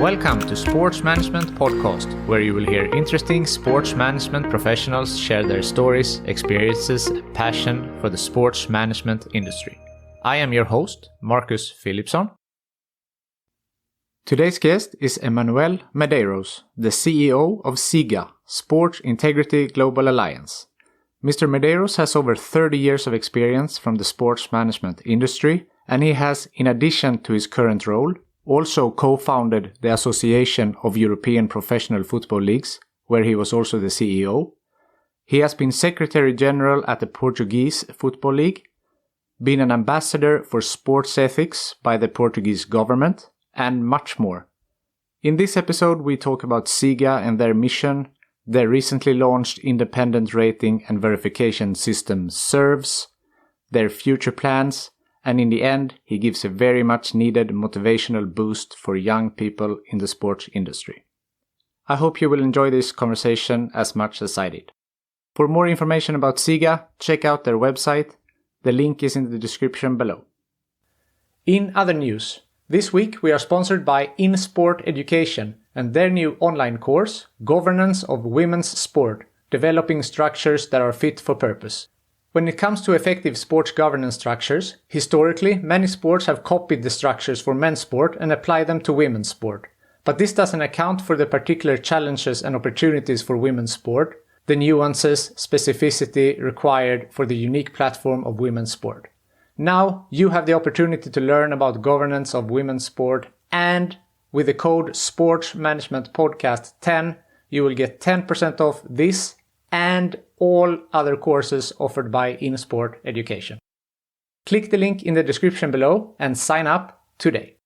Welcome to Sports Management Podcast, where you will hear interesting sports management professionals share their stories, experiences, and passion for the sports management industry. I am your host, Marcus Philipson. Today's guest is Emanuel Medeiros, the CEO of SIGA, Sport Integrity Global Alliance. Mr. Medeiros has over 30 years of experience from the sports management industry, and he has, in addition to his current role, also co-founded the Association of European Professional Football Leagues, where he was also the CEO. He has been Secretary General at the Portuguese Football League, been an ambassador for sports ethics by the Portuguese Government, and much more. In this episode, we talk about SIGA and their mission, their recently launched independent rating and verification system SERVS, their future plans, and in the end, he gives a very much needed motivational boost for young people in the sports industry. I hope you will enjoy this conversation as much as I did. For more information about SIGA, check out their website. The link is in the description below. In other news, this week we are sponsored by InSport Education and their new online course, Governance of Women's Sport, Developing Structures that are Fit for Purpose. When it comes to effective sports governance structures, historically many sports have copied the structures for men's sport and applied them to women's sport. But this doesn't account for the particular challenges and opportunities for women's sport, the nuances, specificity required for the unique platform of women's sport. Now you have the opportunity to learn about governance of women's sport, and with the code Sports Management Podcast 10, you will get 10% off this and all other courses offered by InSport Education. Click the link in the description below and sign up today.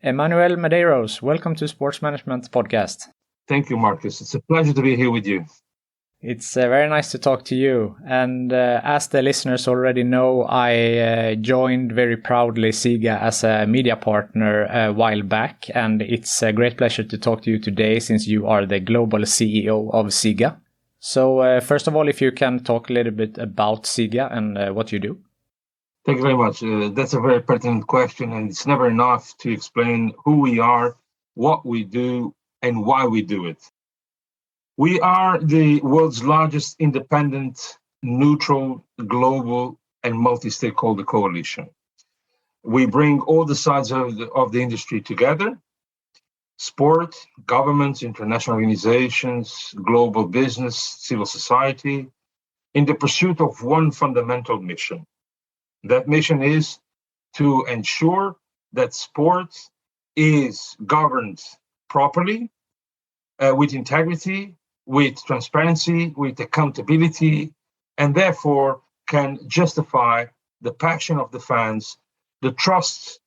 Emanuel Medeiros, welcome to Sports Management Podcast. Thank you, Marcus. It's a pleasure to be here with you. It's very nice to talk to you. And as the listeners already know, I joined very proudly SIGA as a media partner a while back. And it's a great pleasure to talk to you today since you are the global CEO of SIGA. So first of all, if you can talk a little bit about SIGA and what you do. Thank you very much. That's a very pertinent question, and it's never enough to explain who we are, what we do, and why we do it. We are the world's largest independent, neutral, global, and multi-stakeholder coalition. We bring all the sides of the industry together: sport, governments, international organizations, global business, civil society, in the pursuit of one fundamental mission. That mission is to ensure that sport is governed properly, with integrity, with transparency, with accountability, and therefore can justify the passion of the fans, the trust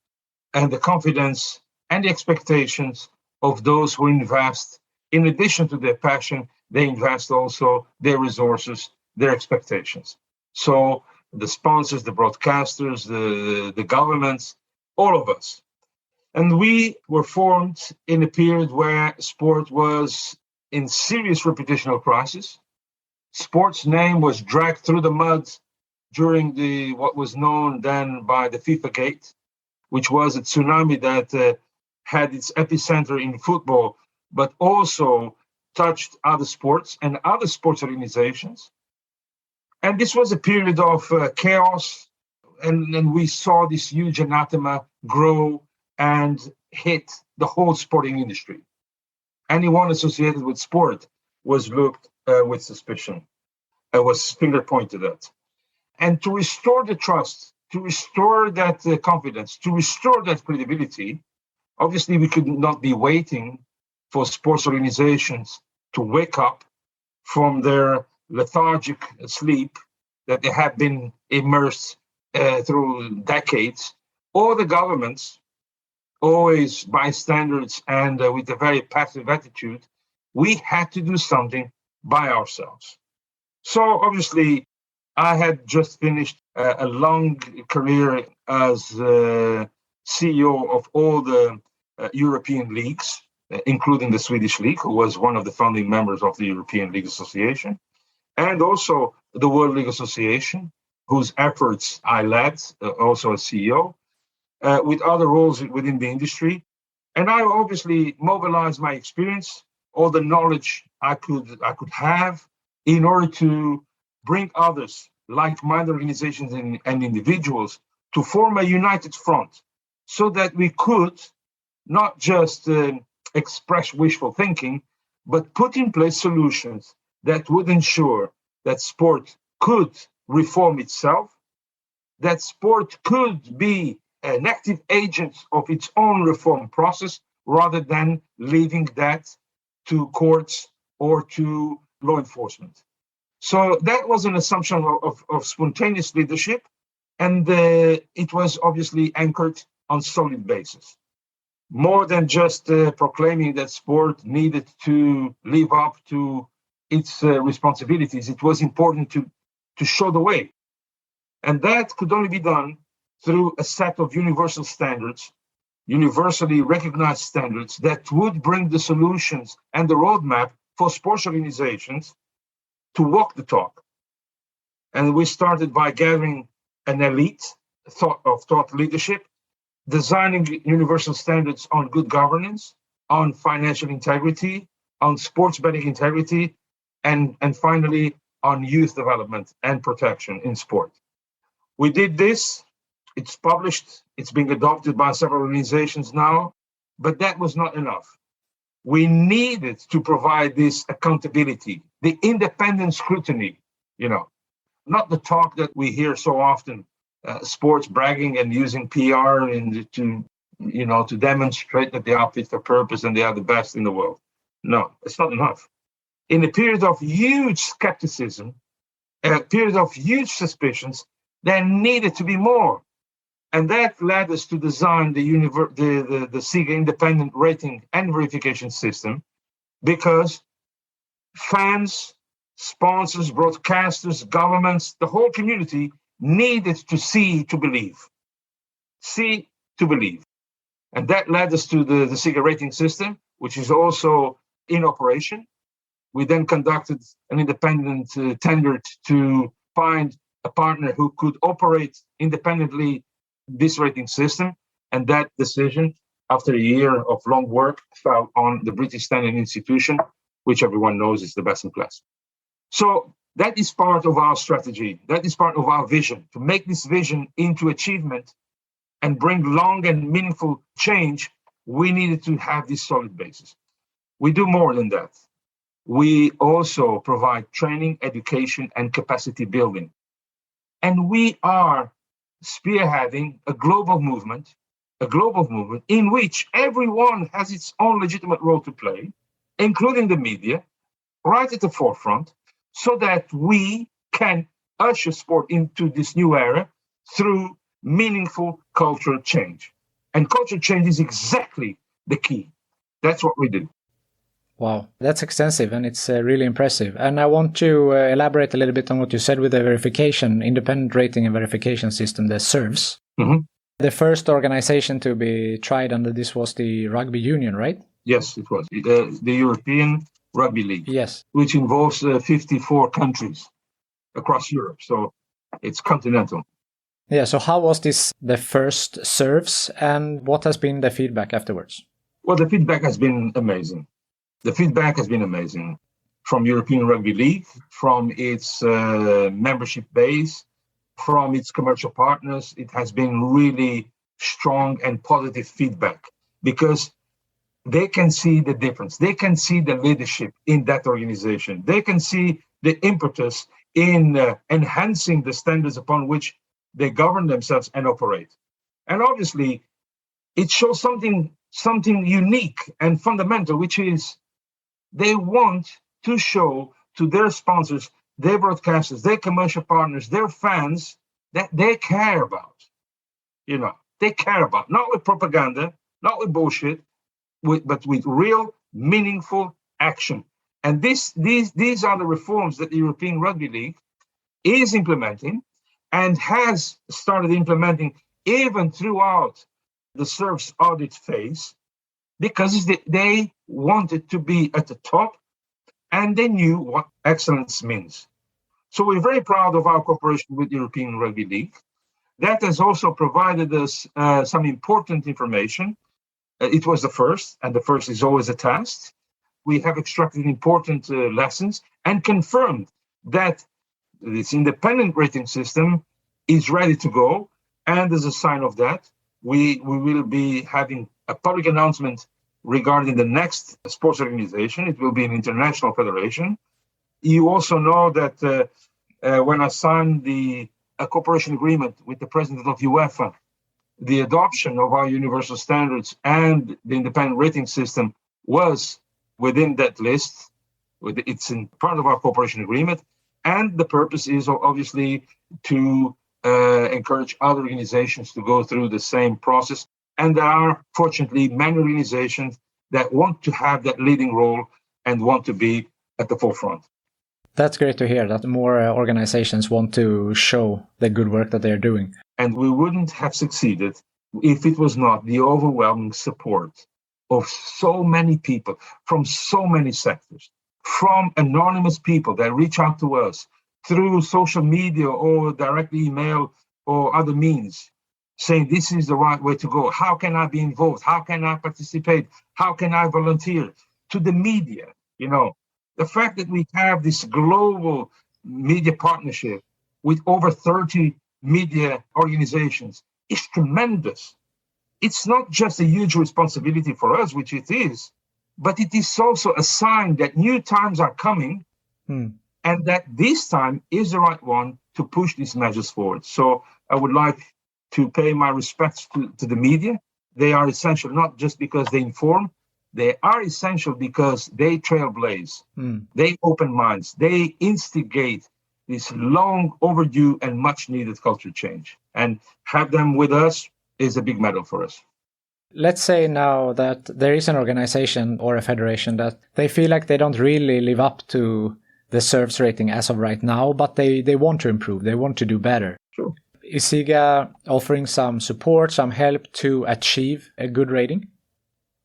and the confidence and the expectations of those who invest. In addition to their passion, they invest also their resources, their expectations. So the sponsors, the broadcasters, the governments, all of us. And we were formed in a period where sport was in serious reputational crisis. Sport's name was dragged through the mud during what was known then by the FIFA Gate, which was a tsunami that had its epicenter in football, but also touched other sports and other sports organizations. And this was a period of chaos, and we saw this huge anathema grow and hit the whole sporting industry. Anyone associated with sport was looked with suspicion, was finger pointed at. And to restore the trust, to restore that confidence, to restore that credibility, obviously we could not be waiting for sports organizations to wake up from their lethargic sleep that they have been immersed through decades, or the governments, always by standards and with a very passive attitude. We had to do something by ourselves. So obviously, I had just finished a long career as CEO of all the European leagues, including the Swedish League, who was one of the founding members of the European League Association, and also the World League Association, whose efforts I led, also as CEO. With other roles within the industry. And I obviously mobilized my experience, all the knowledge I could have in order to bring others, like-minded organizations and individuals, to form a united front so that we could not just express wishful thinking, but put in place solutions that would ensure that sport could reform itself, that sport could be an active agent of its own reform process rather than leaving that to courts or to law enforcement. So that was an assumption of spontaneous leadership, and it was obviously anchored on solid basis. More than just proclaiming that sport needed to live up to its responsibilities, it was important to show the way. And that could only be done through a set of universal standards, universally recognized standards that would bring the solutions and the roadmap for sports organizations to walk the talk. And we started by gathering an elite thought leadership, designing universal standards on good governance, on financial integrity, on sports betting integrity, and finally on youth development and protection in sport. We did this. It's published. It's being adopted by several organizations now, but that was not enough. We needed to provide this accountability, the independent scrutiny, not the talk that we hear so often, sports bragging and using PR and to demonstrate that they are fit for purpose and they are the best in the world. No, it's not enough. In a period of huge skepticism, a period of huge suspicions, there needed to be more. And that led us to design the SIGA independent rating and verification system, because fans, sponsors, broadcasters, governments, the whole community needed to see to believe. See to believe. And that led us to the SIGA rating system, which is also in operation. We then conducted an independent tender to find a partner who could operate independently this rating system. And that decision, after a year of long work, fell on the British Standard Institution, which everyone knows is the best in class. So that is part of our strategy. That is part of our vision. To make this vision into achievement and bring long and meaningful change, we needed to have this solid basis. We do more than that. We also provide training, education, and capacity building. And we are spearheading a global movement in which everyone has its own legitimate role to play, including the media, right at the forefront, so that we can usher sport into this new era through meaningful cultural change. And cultural change is exactly the key. That's what we do. Wow, that's extensive and it's really impressive. And I want to elaborate a little bit on what you said with the verification, independent rating and verification system, the SERVs. Mm-hmm. The first organization to be tried under this was the Rugby Union, right? Yes, it was. The European Rugby League. Yes. Which involves 54 countries across Europe. So it's continental. Yeah, so how was this the first SERVs and what has been the feedback afterwards? Well, the feedback has been amazing. The feedback has been amazing from European Rugby League, from its membership base, from its commercial partners. It has been really strong and positive feedback because they can see the difference. They can see the leadership in that organization. They can see the impetus in enhancing the standards upon which they govern themselves and operate. And obviously, it shows something unique and fundamental, which is they want to show to their sponsors, their broadcasters, their commercial partners, their fans that they care about. They care about, not with propaganda, not with bullshit, but with real, meaningful action. And these are the reforms that the European Rugby League is implementing and has started implementing even throughout the SERVs audit phase, because they wanted to be at the top and they knew what excellence means. So we're very proud of our cooperation with the European Rugby League. That has also provided us some important information It was the first, and the first is always a test. We have extracted important lessons and confirmed that this independent rating system is ready to go. And as a sign of that, we will be having a public announcement regarding the next sports organization. It will be an international federation. You also know that when I signed a cooperation agreement with the president of UEFA, the adoption of our universal standards and the independent rating system was within that list. It's in part of our cooperation agreement. And the purpose is obviously to encourage other organizations to go through the same process. And there are, fortunately, many organizations that want to have that leading role and want to be at the forefront. That's great to hear that more organizations want to show the good work that they're doing. And we wouldn't have succeeded if it was not the overwhelming support of so many people from so many sectors, from anonymous people that reach out to us through social media or direct email or other means, saying this is the right way to go. How can I be involved? How can I participate? How can I volunteer? To the media, the fact that we have this global media partnership with over 30 media organizations is tremendous. It's not just a huge responsibility for us, which it is, but it is also a sign that new times are coming and that this time is the right one to push these measures forward. So I would like to pay my respects to the media. They are essential not just because they inform, they are essential because they trailblaze, they open minds, they instigate this long overdue and much needed culture change. And have them with us is a big medal for us. Let's say now that there is an organization or a federation that they feel like they don't really live up to the SERVS rating as of right now, but they want to improve, they want to do better. Sure. Is SIGA offering some support, some help to achieve a good rating?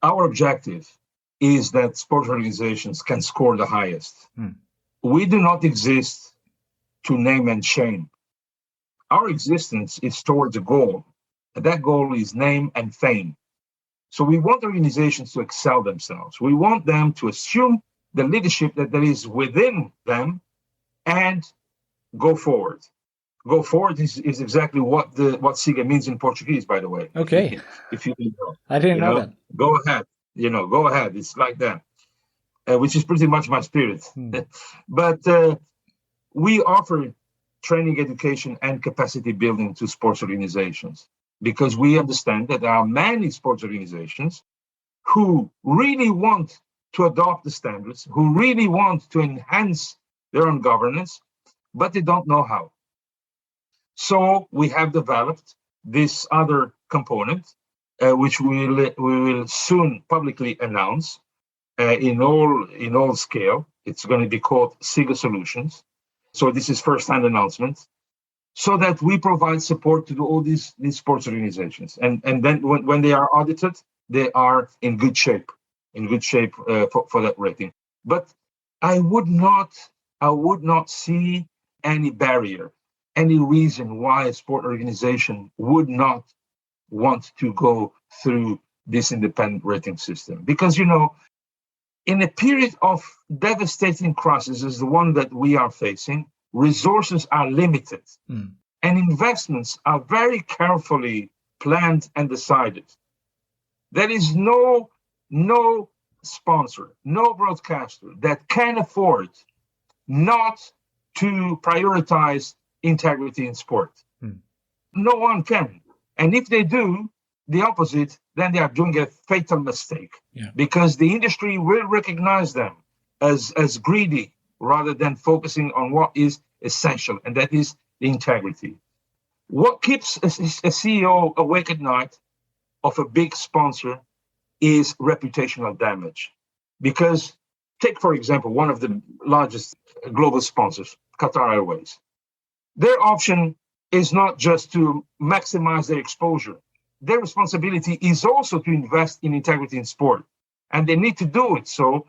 Our objective is that sports organizations can score the highest. We do not exist to name and shame. Our existence is towards a goal, and that goal is name and fame. So we want organizations to excel themselves. We want them to assume the leadership that there is within them and go forward. Go forward is exactly what SIGA means in Portuguese, by the way. Okay. If you didn't know. I didn't know that. Go ahead. Go ahead. It's like that, which is pretty much my spirit. But we offer training, education, and capacity building to sports organizations because we understand that there are many sports organizations who really want to adopt the standards, who really want to enhance their own governance, but they don't know how. So we have developed this other component, which we will soon publicly announce in all scale. It's going to be called SIGA Solutions. So this is first-hand announcement, so that we provide support to all these sports organizations. And then when they are audited, they are in good shape for that rating. But I would not see any barrier, any reason why a sport organization would not want to go through this independent rating system. Because, in a period of devastating crisis as the one that we are facing, resources are limited and investments are very carefully planned and decided. There is no sponsor, no broadcaster that can afford not to prioritize integrity in sport. No one can. And if they do the opposite, then they are doing a fatal mistake because the industry will recognize them as greedy rather than focusing on what is essential, and that is the integrity. What keeps a CEO awake at night of a big sponsor is reputational damage. Because take, for example, one of the largest global sponsors, Qatar Airways. Their option is not just to maximize their exposure. Their responsibility is also to invest in integrity in sport. And they need to do it so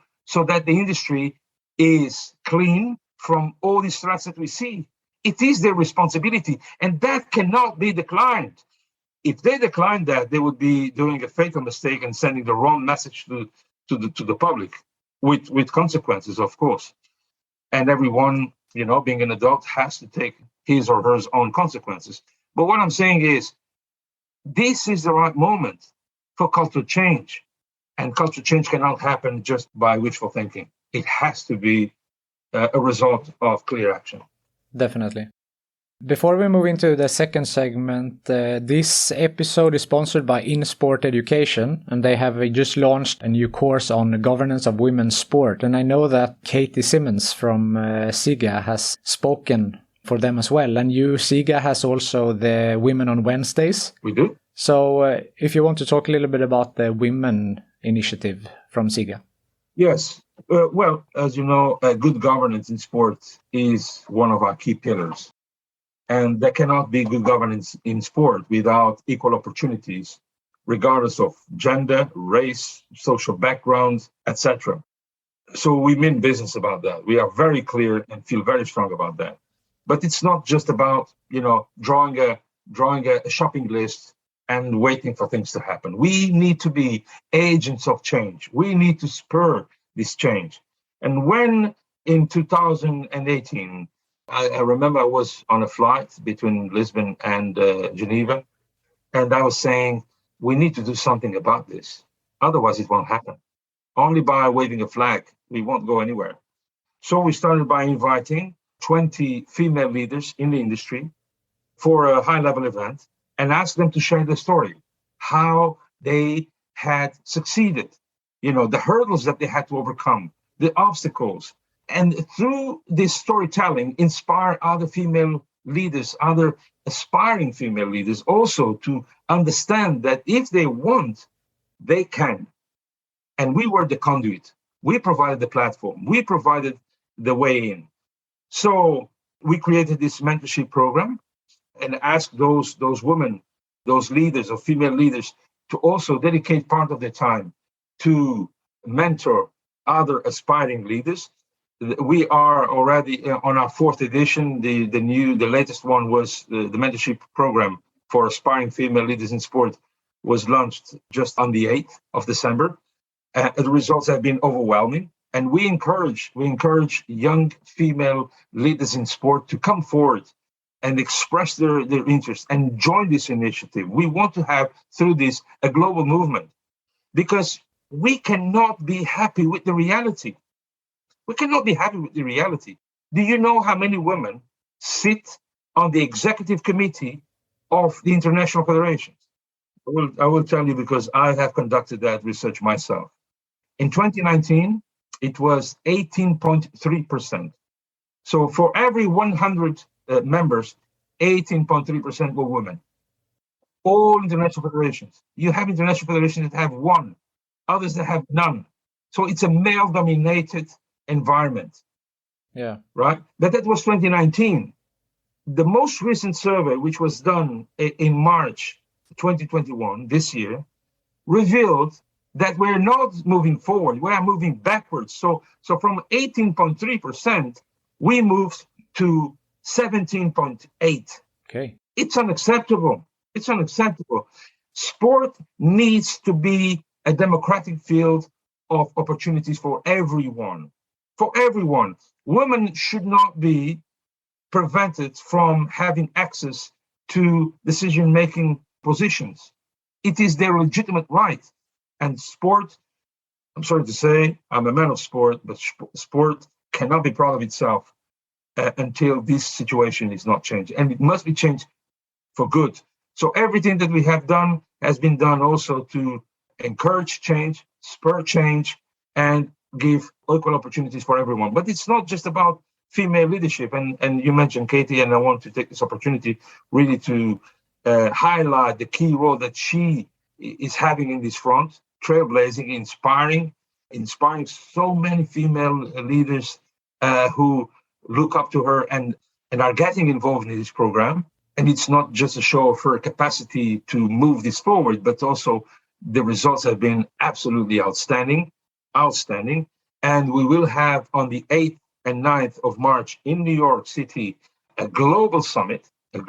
that the industry is clean from all these threats that we see. It is their responsibility, and that cannot be declined. If they decline that, they would be doing a fatal mistake and sending the wrong message to the public with consequences, of course. And everyone, being an adult, has to take his or her own consequences. But what I'm saying is, this is the right moment for cultural change. And cultural change cannot happen just by wishful thinking. It has to be a result of clear action. Definitely. Before we move into the second segment, this episode is sponsored by InSport Education, and they have just launched a new course on governance of women's sport. And I know that Katie Simmons from SIGA has spoken for them as well. And SIGA has also the Women on Wednesdays. We do. So if you want to talk a little bit about the women initiative from SIGA. Yes. Well, as you know, good governance in sport is one of our key pillars. And there cannot be good governance in sport without equal opportunities, regardless of gender, race, social background, etc. So we mean business about that. We are very clear and feel very strong about that. But it's not just about, drawing a shopping list and waiting for things to happen. We need to be agents of change. We need to spur this change. And when in 2018, I remember I was on a flight between Lisbon and Geneva, and I was saying, we need to do something about this. Otherwise, it won't happen. Only by waving a flag, we won't go anywhere. So we started by inviting 20 female leaders in the industry for a high-level event and asked them to share their story, how they had succeeded, the hurdles that they had to overcome, the obstacles. And through this storytelling, inspire other female leaders, other aspiring female leaders also to understand that if they want, they can. And we were the conduit. We provided the platform. We provided the way in. So we created this mentorship program and asked those women, those leaders or female leaders, to also dedicate part of their time to mentor other aspiring leaders. We are already on our fourth edition. The latest one was the mentorship program for aspiring female leaders in sport was launched just on the 8th of December. The results have been overwhelming. And we encourage young female leaders in sport to come forward and express their interest and join this initiative. We want to have, through this, a global movement, because we cannot be happy with the reality. We cannot be happy with the reality. Do you know how many women sit on the executive committee of the international federations? I will tell you, because I have conducted that research myself. In 2019, it was 18.3%. So for every 100 members, 18.3% were women. All international federations. You have international federations that have one, others that have none. So it's a male-dominated environment. Yeah. Right? But that was 2019. The most recent survey, which was done in March 2021, this year, revealed that we're not moving forward, we are moving backwards. So from 18.3%, we moved to 17.8%. Okay. It's unacceptable. It's unacceptable. Sport needs to be a democratic field of opportunities for everyone. For everyone. Women should not be prevented from having access to decision-making positions. It is their legitimate right. And sport, I'm sorry to say, I'm a man of sport, but sport cannot be proud of itself until this situation is not changed. And it must be changed for good. So everything that we have done has been done also to encourage change, spur change, and give equal opportunities for everyone. But it's not just about female leadership. And you mentioned Katie, and I want to take this opportunity really to highlight the key role that she is having in this front, trailblazing, inspiring so many female leaders who look up to her and are getting involved in this program. And it's not just a show of her capacity to move this forward, but also the results have been absolutely outstanding. And we will have on the 8th and 9th of March in New York City, a global summit. It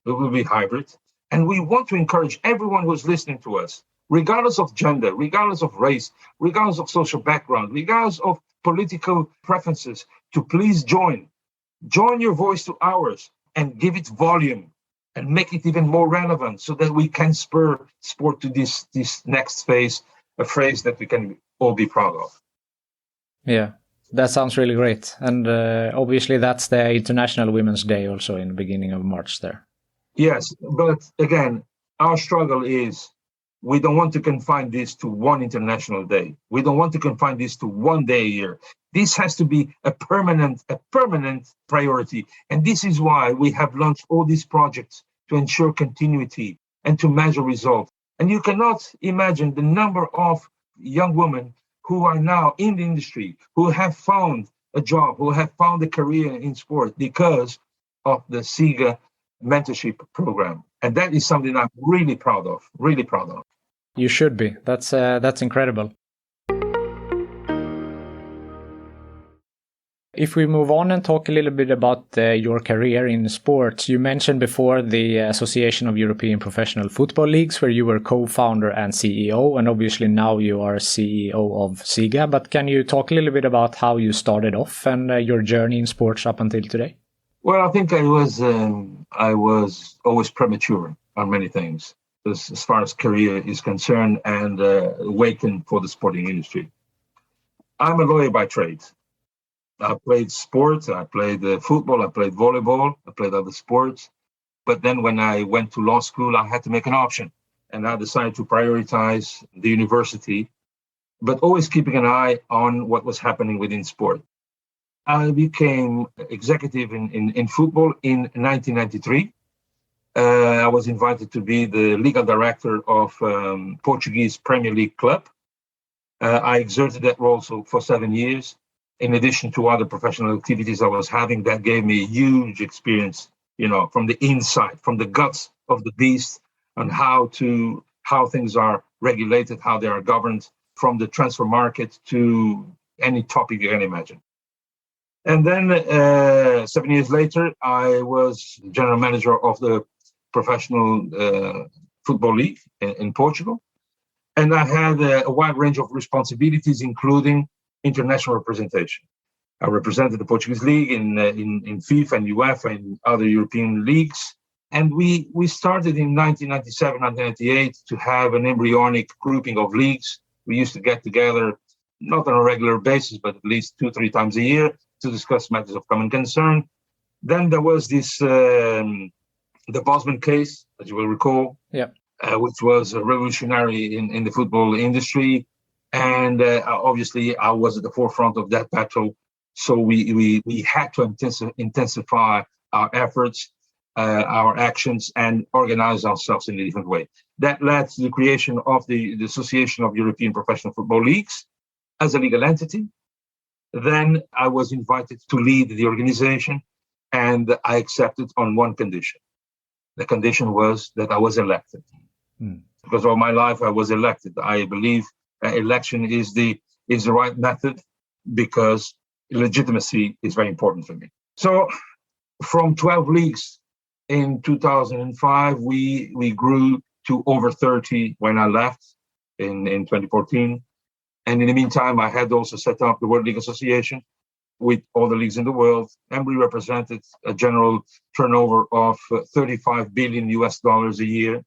will be hybrid. And we want to encourage everyone who's listening to us, regardless of gender, regardless of race, regardless of social background, regardless of political preferences, to please join your voice to ours and give it volume and make it even more relevant so that we can spur sport to this next phase, a phase that we can all be proud of. Yeah, that sounds really great. And obviously that's the International Women's Day also in the beginning of March there. Yes, but again, our struggle is we don't want to confine this to one international day. We don't want to confine this to one day a year. This has to be a permanent priority. And this is why we have launched all these projects to ensure continuity and to measure results. And you cannot imagine the number of young women who are now in the industry, who have found a job, who have found a career in sport because of the SIGA mentorship program. And that is something I'm really proud of, really proud of. You should be. That's incredible. If we move on and talk a little bit about your career in sports, you mentioned before the Association of European Professional Football Leagues, where you were co-founder and CEO, and obviously now you are CEO of SIGA. But can you talk a little bit about how you started off and your journey in sports up until today? Well, I think I was always premature on many things as far as career is concerned and awakened for the sporting industry. I'm a lawyer by trade. I played sports, I played football, I played volleyball, I played other sports. But then when I went to law school, I had to make an option. And I decided to prioritize the university, but always keeping an eye on what was happening within sport. I became executive in football in 1993. I was invited to be the legal director of Portuguese Premier League club. I exerted that role for 7 years. In addition to other professional activities I was having, that gave me a huge experience, from the inside, from the guts of the beast, on how things are regulated, how they are governed, from the transfer market to any topic you can imagine. And then 7 years later, I was general manager of the Professional Football League in Portugal. And I had a wide range of responsibilities, including international representation. I represented the Portuguese League in FIFA and UEFA and other European leagues. And we started in 1997, 1998 to have an embryonic grouping of leagues. We used to get together, not on a regular basis, but at least 2-3 times a year to discuss matters of common concern. Then there was this, the Bosman case, as you will recall, which was revolutionary in the football industry. And obviously, I was at the forefront of that battle. So we had to intensify our efforts, our actions, and organize ourselves in a different way. That led to the creation of the Association of European Professional Football Leagues as a legal entity. Then I was invited to lead the organization, and I accepted on one condition. The condition was that I was elected. Because all my life I was elected. I believe election is the right method because legitimacy is very important for me. So from 12 leagues in 2005, we grew to over 30 when I left in 2014. And in the meantime, I had also set up the World League Association with all the leagues in the world. And we represented a general turnover of $35 billion a year,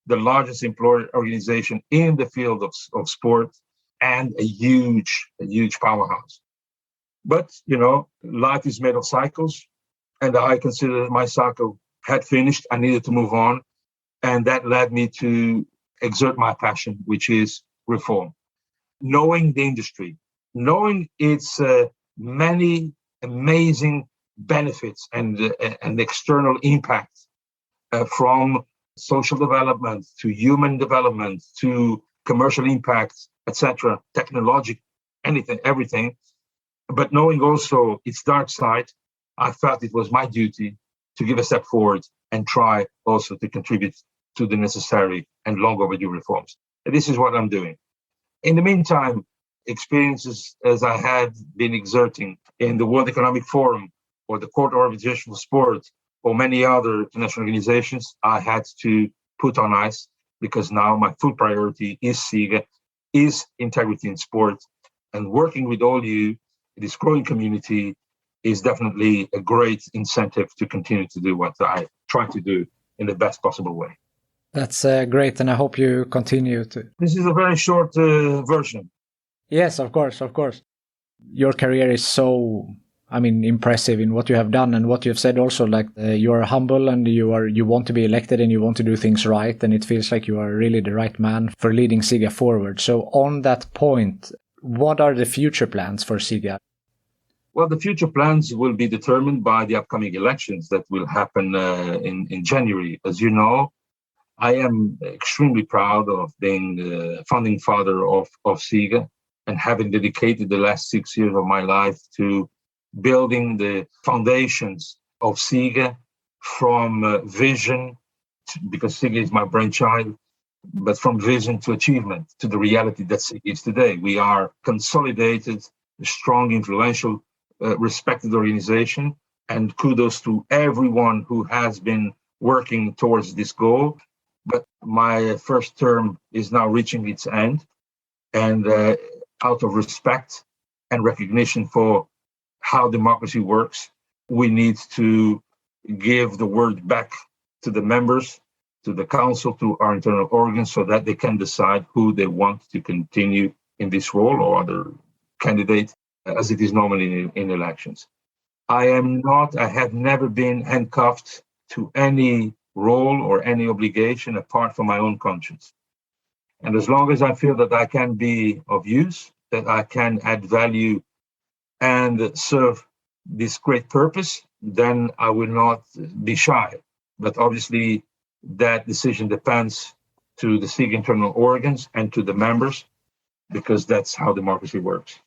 the largest employer organization in the field of sport, and a huge powerhouse. But, life is made of cycles, and I considered my cycle had finished. I needed to move on. And that led me to exert my passion, which is reform. Knowing the industry, knowing its many amazing benefits and external impact from social development to human development to commercial impact, etc., technology, everything. But knowing also its dark side, I felt it was my duty to give a step forward and try also to contribute to the necessary and long overdue reforms. And this is what I'm doing. In the meantime, experiences as I had been exerting in the World Economic Forum or the Court of Arbitration for Sport or many other international organizations, I had to put on ice, because now my full priority is SIGA, is integrity in sport. And working with all you, this growing community, is definitely a great incentive to continue to do what I try to do in the best possible way. That's great, and I hope you continue to. This is a very short version. Yes, of course, of course. Your career is so, impressive in what you have done and what you have said also, like you are humble and you want to be elected and you want to do things right, and it feels like you are really the right man for leading SIGA forward. So on that point, what are the future plans for SIGA? Well, the future plans will be determined by the upcoming elections that will happen in January. As you know, I am extremely proud of being the founding father of SIGA and having dedicated the last 6 years of my life to building the foundations of SIGA from vision, because SIGA is my brainchild, but from vision to achievement, to the reality that SIGA is today. We are consolidated, strong, influential, respected organization, and kudos to everyone who has been working towards this goal. But my first term is now reaching its end, and out of respect and recognition for how democracy works, we need to give the word back to the members, to the council, to our internal organs, so that they can decide who they want to continue in this role or other candidate, as it is normally in elections. I have never been handcuffed to any role or any obligation apart from my own conscience. And as long as I feel that I can be of use, that I can add value and serve this great purpose, then I will not be shy. But obviously, that decision depends to the SIGA internal organs and to the members, because that's how democracy works.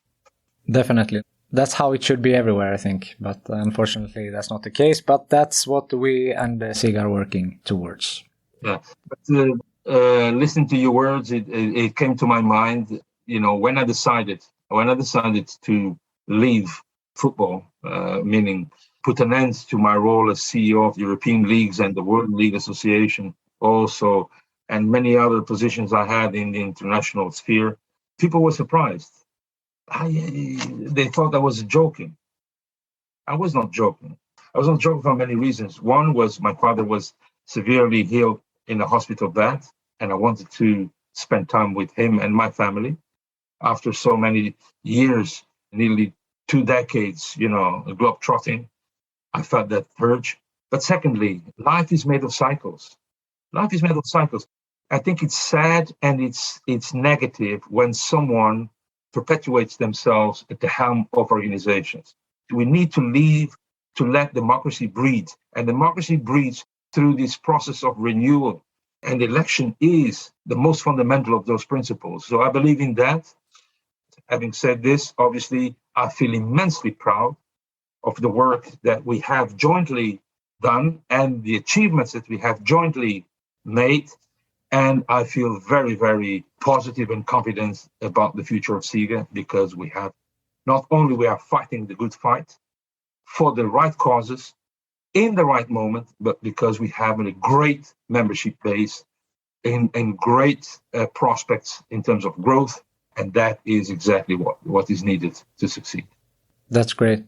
Definitely. That's how it should be everywhere, I think. But unfortunately, that's not the case. But that's what we and SIGA are working towards. Yeah. But listening to your words, it came to my mind, when I decided to leave football, meaning put an end to my role as CEO of the European Leagues and the World League Association also, and many other positions I had in the international sphere, people were surprised. They thought I was joking. I was not joking. I was not joking for many reasons. One was my father was severely ill in a hospital bed, and I wanted to spend time with him and my family. After so many years, nearly 2 decades, globetrotting, I felt that urge. But secondly, life is made of cycles. Life is made of cycles. I think it's sad and it's negative when someone perpetuates themselves at the helm of organizations. We need to let democracy breathe. And democracy breathes through this process of renewal. And election is the most fundamental of those principles. So I believe in that. Having said this, obviously, I feel immensely proud of the work that we have jointly done and the achievements that we have jointly made. And I feel very, very positive and confident about the future of SIGA, because we are fighting the good fight for the right causes in the right moment, but because we have a great membership base and great prospects in terms of growth. And that is exactly what is needed to succeed. That's great.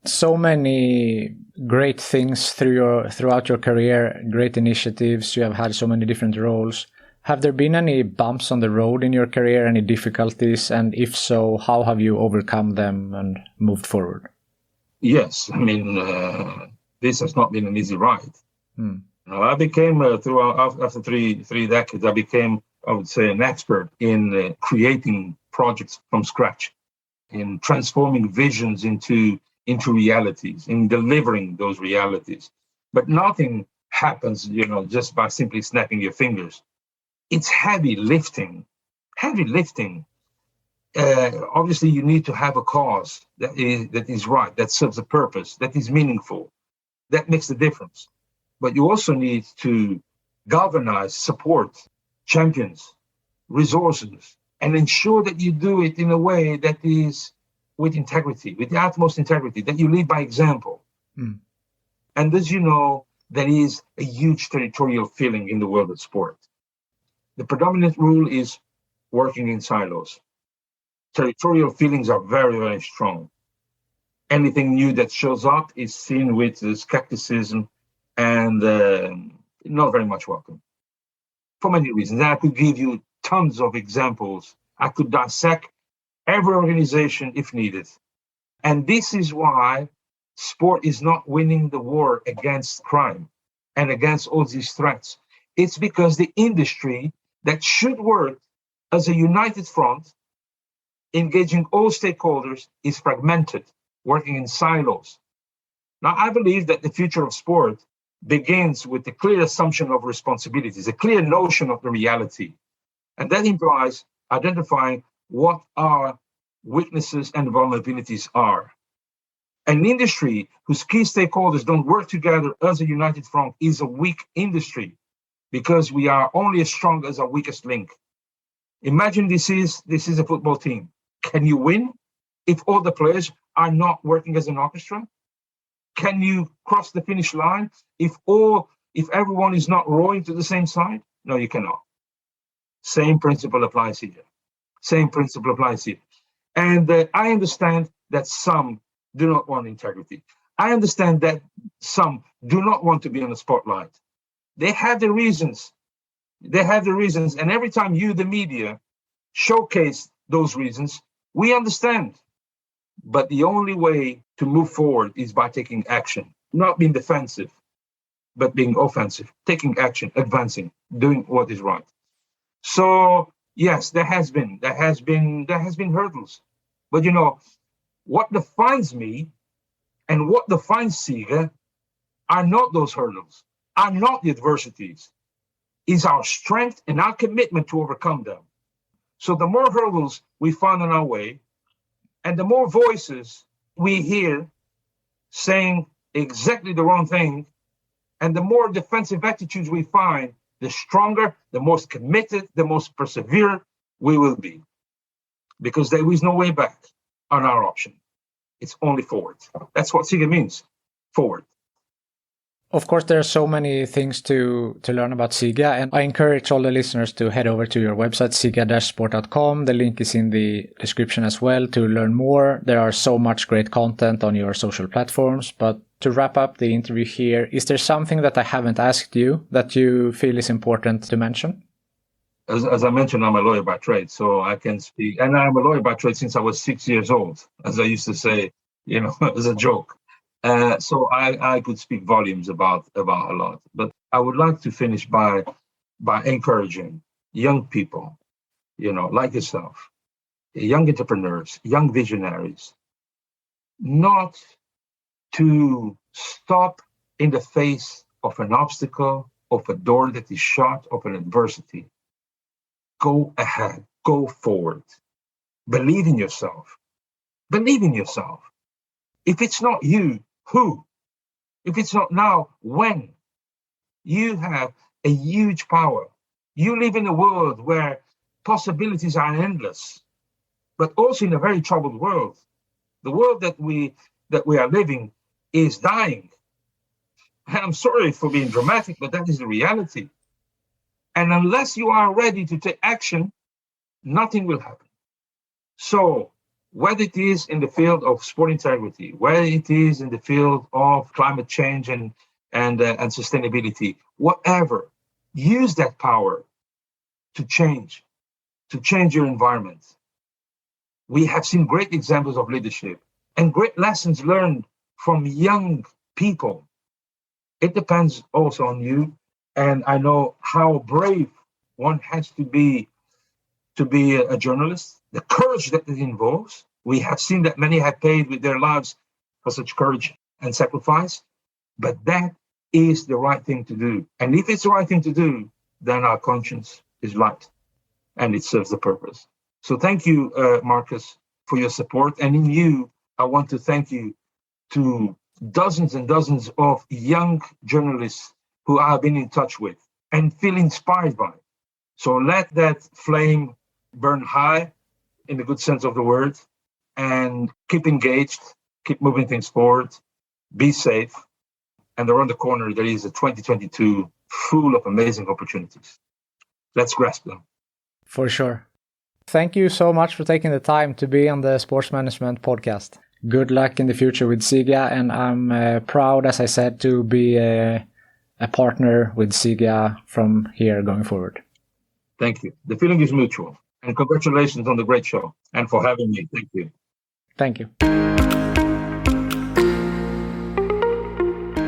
So many great things throughout your career, great initiatives. You have had so many different roles. Have there been any bumps on the road in your career, any difficulties? And if so, how have you overcome them and moved forward? Yes, this has not been an easy ride. I became, after three decades, I would say, an expert in creating projects from scratch, in transforming visions into realities, in delivering those realities. But nothing happens, just by simply snapping your fingers. It's heavy lifting. Obviously, you need to have a cause that is right, that serves a purpose, that is meaningful, that makes the difference. But you also need to galvanize, support, champions, resources, and ensure that you do it in a way that is with integrity, with the utmost integrity, that you lead by example. And as you know, there is a huge territorial feeling in the world of sport. The predominant rule is working in silos. Territorial feelings are very, very strong. Anything new that shows up is seen with skepticism and not very much welcome. For many reasons. And I could give you tons of examples. I could dissect every organization if needed. And this is why sport is not winning the war against crime and against all these threats. It's because the industry that should work as a united front, engaging all stakeholders, is fragmented, working in silos. Now, I believe that the future of sport begins with a clear assumption of responsibilities, a clear notion of the reality. And that implies identifying what our weaknesses and vulnerabilities are. An industry whose key stakeholders don't work together as a united front is a weak industry, because we are only as strong as our weakest link. Imagine this is a football team. Can you win if all the players are not working as an orchestra? Can you cross the finish line if everyone is not rowing to the same side? No, you cannot. Same principle applies here. Same principle applies here. And I understand that some do not want integrity. I understand that some do not want to be in the spotlight. They have their reasons. And every time you, the media, showcase those reasons, we understand. But the only way to move forward is by taking action, not being defensive, but being offensive, taking action, advancing, doing what is right. So yes, there has been hurdles. But what defines me and what defines SIGA are not those hurdles, are not the adversities, is our strength and our commitment to overcome them. So the more hurdles we find on our way, and the more voices we hear saying exactly the wrong thing, and the more defensive attitudes we find, the stronger, the most committed, the most perseverant we will be. Because there is no way back on our option. It's only forward. That's what SIGA means, forward. Of course, there are so many things to learn about SIGA, and I encourage all the listeners to head over to your website, siga-sport.com. The link is in the description as well to learn more. There are so much great content on your social platforms. But to wrap up the interview here, is there something that I haven't asked you that you feel is important to mention? As I mentioned, I'm a lawyer by trade, so I can speak. And I'm a lawyer by trade since I was 6 years old, as I used to say, as a joke. So I could speak volumes about a lot. But I would like to finish by encouraging young people, like yourself, young entrepreneurs, young visionaries, not to stop in the face of an obstacle, of a door that is shut, of an adversity. Go ahead, go forward. Believe in yourself. Believe in yourself. If it's not you, who? If it's not now, when? You have a huge power. You live in a world where possibilities are endless, but also in a very troubled world. The world that we are living is dying. And I'm sorry for being dramatic, but that is the reality. And unless you are ready to take action, nothing will happen. So whether it is in the field of sport integrity, whether it is in the field of climate change and sustainability, whatever, use that power to change your environment. We have seen great examples of leadership and great lessons learned from young people. It depends also on you. And I know how brave one has to be a journalist, the courage that it involves. We have seen that many have paid with their lives for such courage and sacrifice, but that is the right thing to do. And if it's the right thing to do, then our conscience is light and it serves the purpose. So thank you, Marcus, for your support. And in you, I want to thank you to dozens and dozens of young journalists who I have been in touch with and feel inspired by. So let that flame burn high in the good sense of the word, and keep engaged, keep moving things forward, be safe, and around the corner there is a 2022 full of amazing opportunities. Let's grasp them. For sure. Thank you so much for taking the time to be on the Sports Management podcast. Good luck in the future with SIGA, and I'm proud, as I said, to be a partner with SIGA from here going forward. Thank you. The feeling is mutual. And congratulations on the great show and for having me. Thank you. Thank you.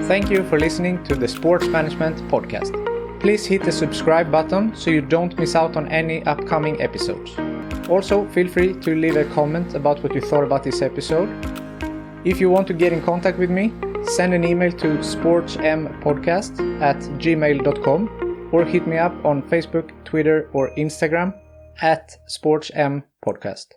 Thank you for listening to the Sports Management podcast. Please hit the subscribe button so you don't miss out on any upcoming episodes. Also, feel free to leave a comment about what you thought about this episode. If you want to get in contact with me, send an email to sportsmpodcast@gmail.com or hit me up on Facebook, Twitter or Instagram @sportsmpodcast.